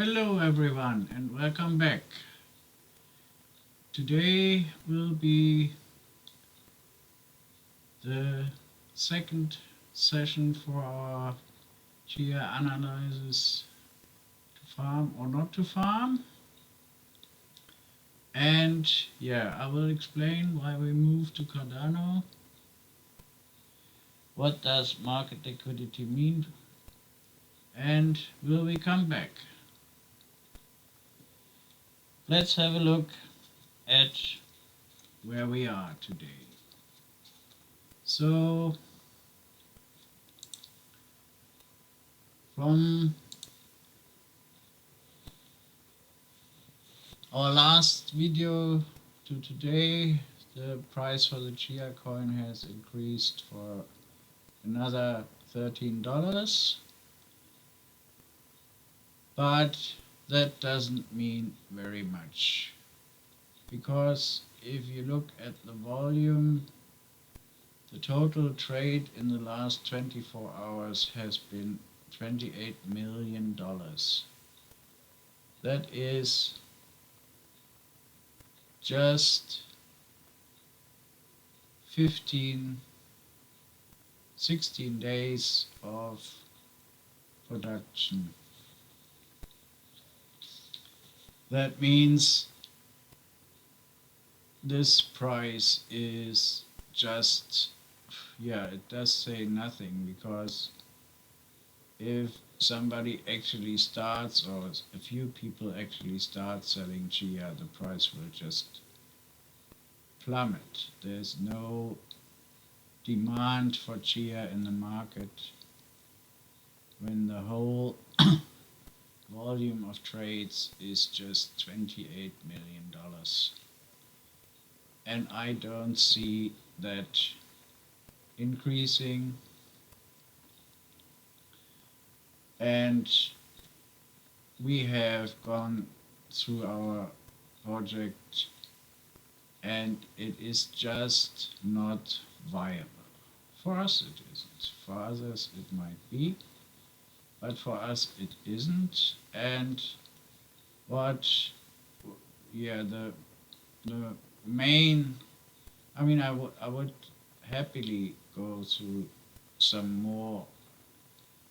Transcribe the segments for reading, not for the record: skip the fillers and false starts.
Hello everyone and welcome back. Today will be the second session for our Chia analysis to farm or not to farm. And I will explain why we moved to Cardano. What does market liquidity mean? And will we come back? Let's have a look at where we are today. So from our last video to today, the price for the Chia coin has increased for another $13, but that doesn't mean very much, because if you look at the volume, the total trade in the last 24 hours has been $28 million. That is just 16 days of production. That means this price is just, it does say nothing, because if somebody actually starts, or a few people actually start selling Chia, the price will just plummet. There's no demand for Chia in the market when the whole volume of trades is just $28 million. And I don't see that increasing. And we have gone through our project and it is just not viable. For us it isn't. For others it might be, but for us it isn't. And the main, I would happily go through some more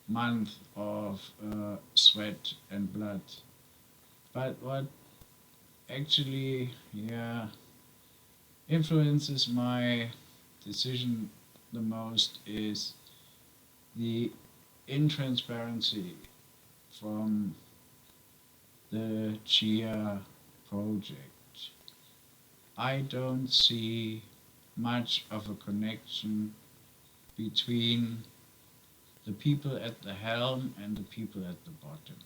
month of sweat and blood, but what actually influences my decision the most is the intransparency from the Chia project. I don't see much of a connection between the people at the helm and the people at the bottom.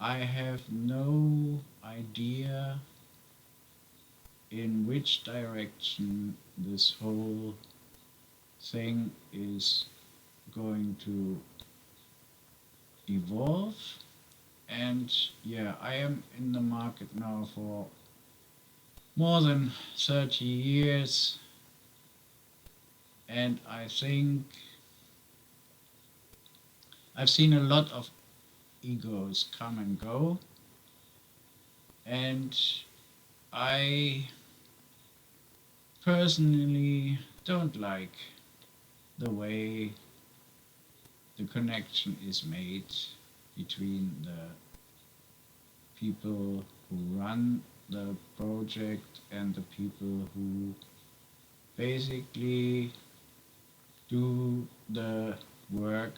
I have no idea in which direction this whole thing is going to evolve. And I am in the market now for more than 30 years, and I think I've seen a lot of egos come and go, and I personally don't like the way the connection is made between the people who run the project and the people who basically do the work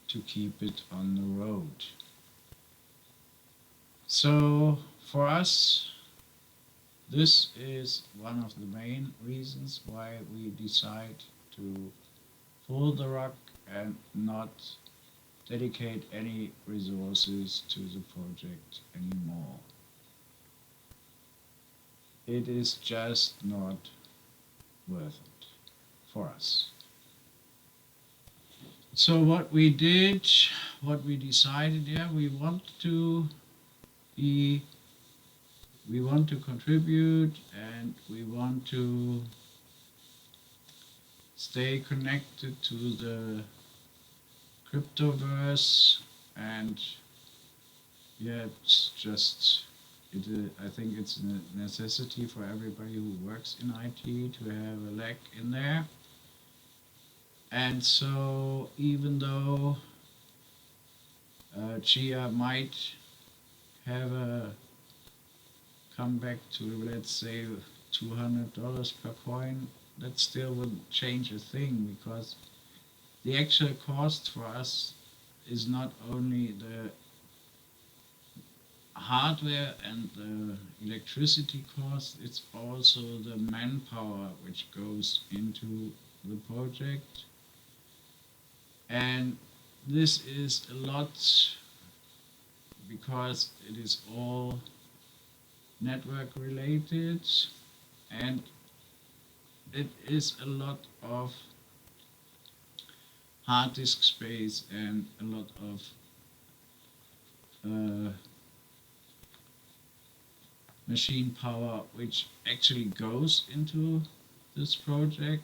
to keep it on the road. So for us, this is one of the main reasons why we decide to pull the rug and not dedicate any resources to the project anymore. It is just not worth it for us. So what we decided, we want to contribute, and we want to stay connected to the cryptoverse, and yeah, it's just I think it's a necessity for everybody who works in IT to have a leg in there. And so, even though Chia might have a comeback to, let's say, $200 per coin, that still wouldn't change a thing, because the actual cost for us is not only the hardware and the electricity cost, it's also the manpower which goes into the project. And this is a lot because it is all network related, and it is a lot of hard disk space and a lot of uh, machine power which actually goes into this project,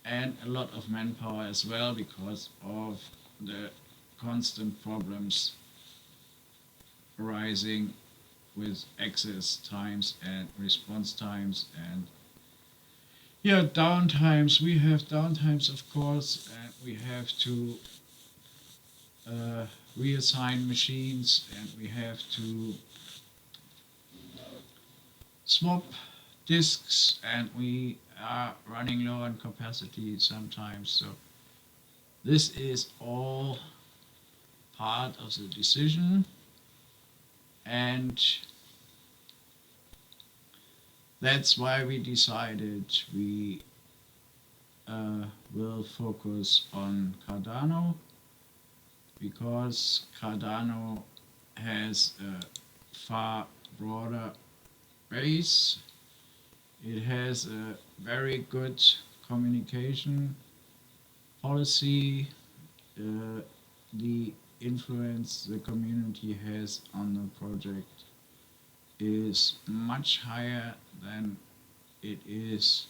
and a lot of manpower as well because of the constant problems arising with access times and response times and yeah, downtimes. We have downtimes, of course, and we have to uh, reassign machines, and we have to swap disks, and we are running low on capacity sometimes. So this is all part of the decision, and that's why we decided we will focus on Cardano, because Cardano has a far broader base. It has a very good communication policy. The influence the community has on the project is much higher than it is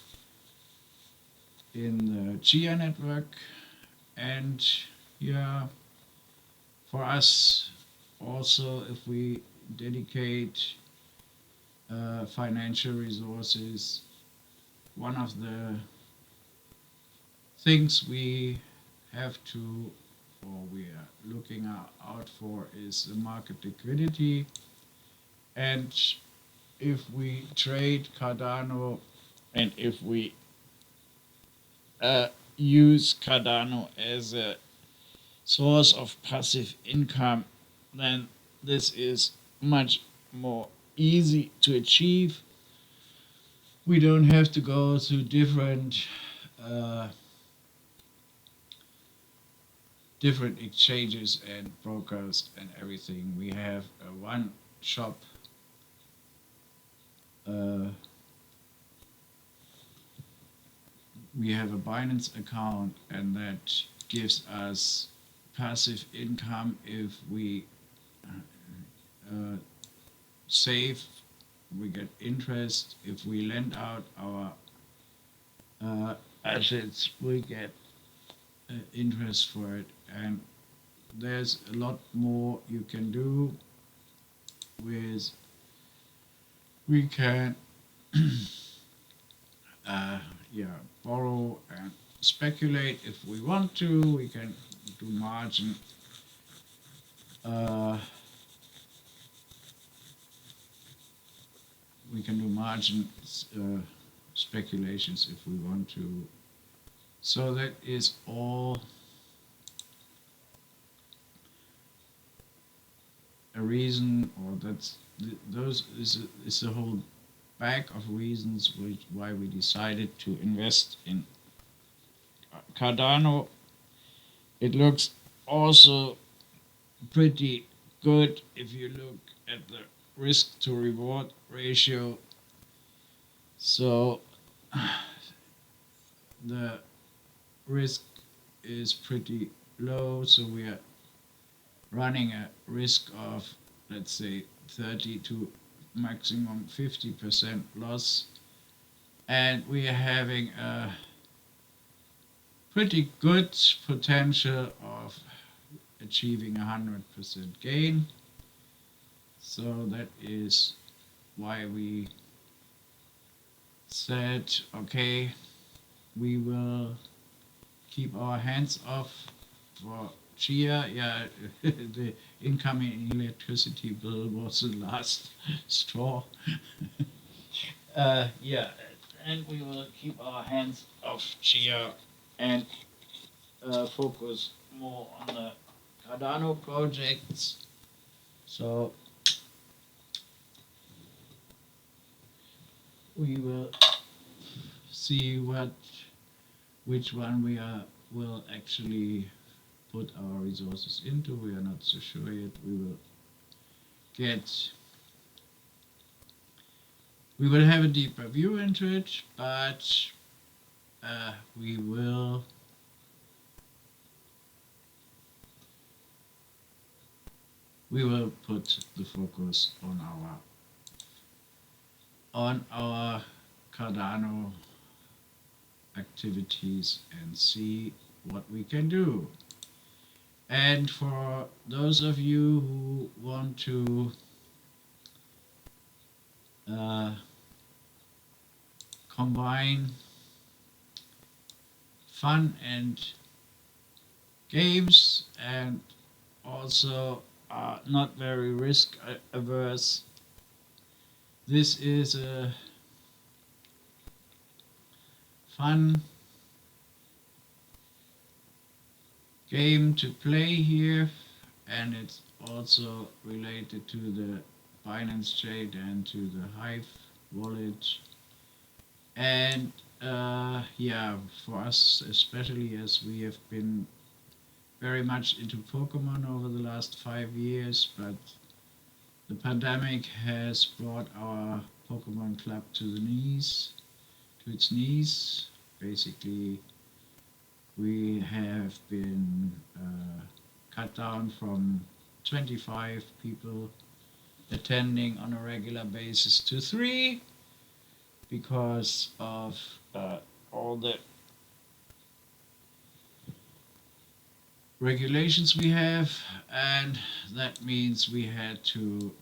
in the Chia network. And yeah, for us also, if we dedicate financial resources, one of the things we have to, or we are looking out for, is the market liquidity. And if we trade Cardano, and if we uh, use Cardano as a source of passive income, then this is much more easy to achieve. We don't have to go through uh, different exchanges and brokers and everything. We have a one shop uh, we have a Binance account, and that gives us passive income if we uh, save, we get interest. If we lend out our assets, we get interest for it. And there's a lot more you can do with, we can uh, yeah, borrow and speculate if we want to. We can do margin uh, we can do margin speculations if we want to. So that is all a reason, or those is a whole bag of reasons why we decided to invest in Cardano. It looks also pretty good if you look at the risk to reward ratio. So the risk is pretty low, so we are running a risk of, let's say, 30 to maximum 50% loss, and we are having a pretty good potential of achieving 100% gain. So that is why we said, okay, we will keep our hands off for Chia. Yeah, the incoming electricity bill was the last straw. Yeah, and we will keep our hands off Chia and focus more on the Cardano projects. So we will see which one we will actually put our resources into. We are not so sure yet. Get we will have a deeper view into it, but we will put the focus on our Cardano activities and see what we can do. And for those of you who want to combine fun and games and also are not very risk averse, this is a fun game to play here, and it's also related to the Binance Trade and to the Hive wallet. And yeah, for us, especially as we have been very much into Pokemon over the last 5 years, but the pandemic has brought our Pokemon club to its knees. Basically, we have been cut down from 25 people attending on a regular basis to 3 because of all the regulations we have, and that means we had to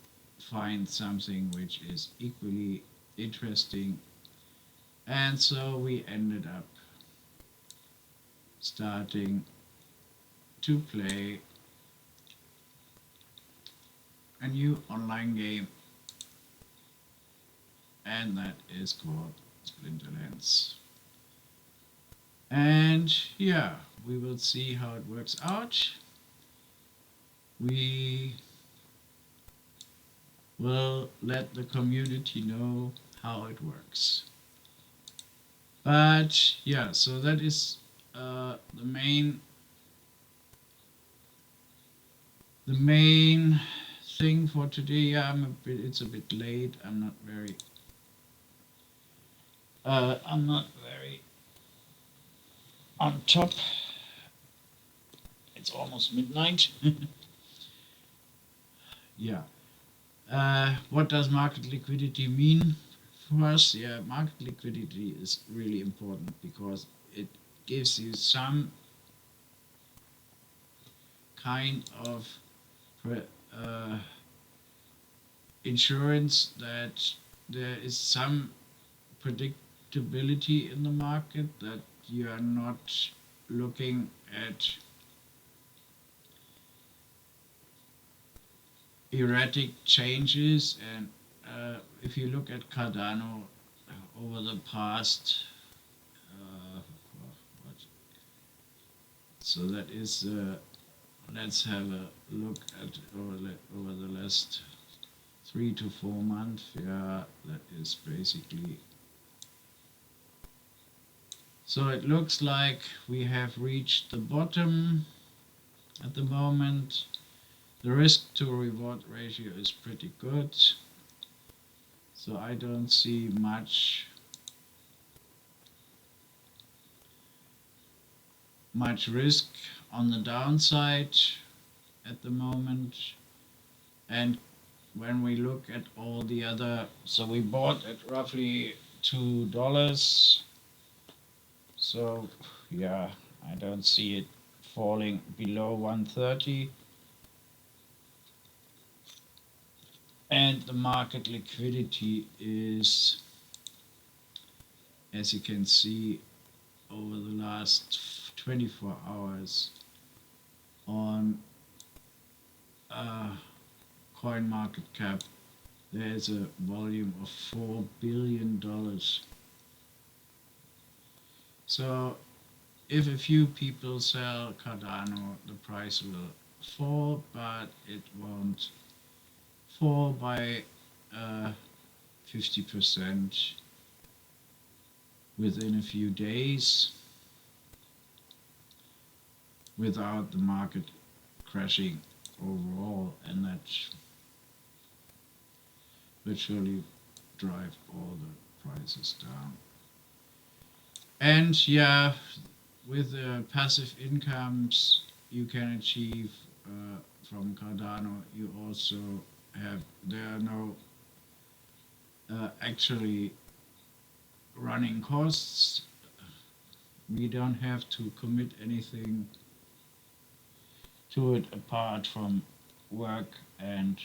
find something which is equally interesting, and so we ended up starting to play a new online game, and that is called Splinterlands. And yeah, we will see how it works out. We will let the community know how it works. But yeah, so that is the main thing for today. Yeah, it's a bit late. I'm not very on top. It's almost midnight. Yeah. What does market liquidity mean for us? Yeah, market liquidity is really important because it gives you some kind of insurance that there is some predictability in the market, that you are not looking at erratic changes. And if you look at Cardano over the past, what? So that is, let's have a look at over the last 3 to 4 months. Yeah, that is basically. So it looks like we have reached the bottom at the moment. The risk to reward ratio is pretty good. So I don't see much risk on the downside at the moment. And when we look at all the other, so we bought at roughly $2. So yeah, I don't see it falling below 130, and the market liquidity is, as you can see, over the last 24 hours on coin market cap, there's a volume of $4 billion. So if a few people sell Cardano, the price will fall, but it won't fall by 50% within a few days without the market crashing overall, and that will surely drive all the prices down. And yeah, with the passive incomes you can achieve from Cardano, you also there are no actually running costs. We don't have to commit anything to it apart from work and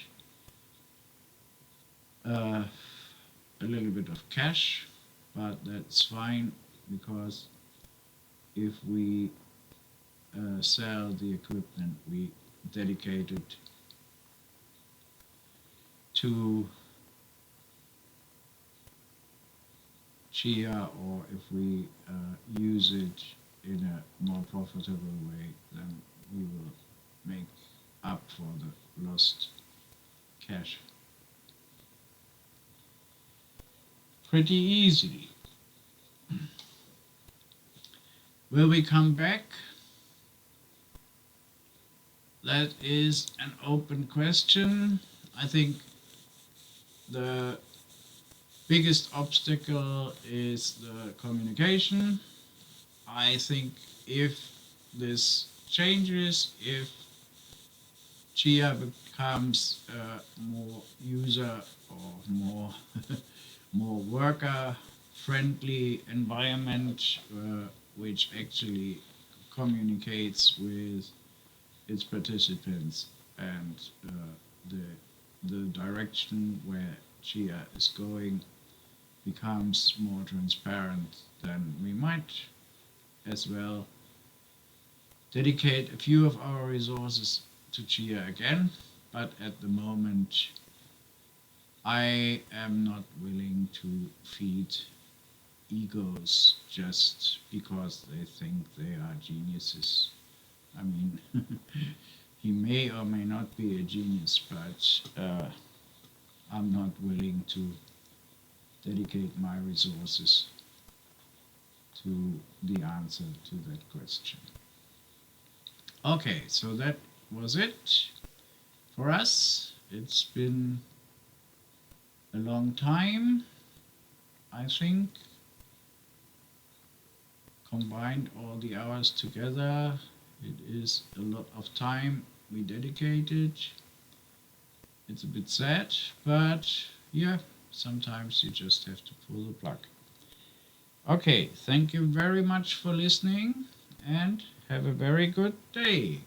a little bit of cash, but that's fine because if we sell the equipment we dedicated to Chia, or if we use it in a more profitable way, then we will make up for the lost cash pretty easily. Will we come back? That is an open question. I think the biggest obstacle is the communication. I think if this changes, if Chia becomes a more user or more more worker friendly environment, which actually communicates with its participants, and the direction where Chia is going becomes more transparent, then we might as well dedicate a few of our resources to Chia again. But at the moment I am not willing to feed egos just because they think they are geniuses. I mean, he may or may not be a genius, but I'm not willing to dedicate my resources to the answer to that question. Okay, so that was it for us. It's been a long time, I think. Combined all the hours together, it is a lot of time we dedicated. It's a bit sad, but yeah, sometimes you just have to pull the plug. Okay, thank you very much for listening and have a very good day.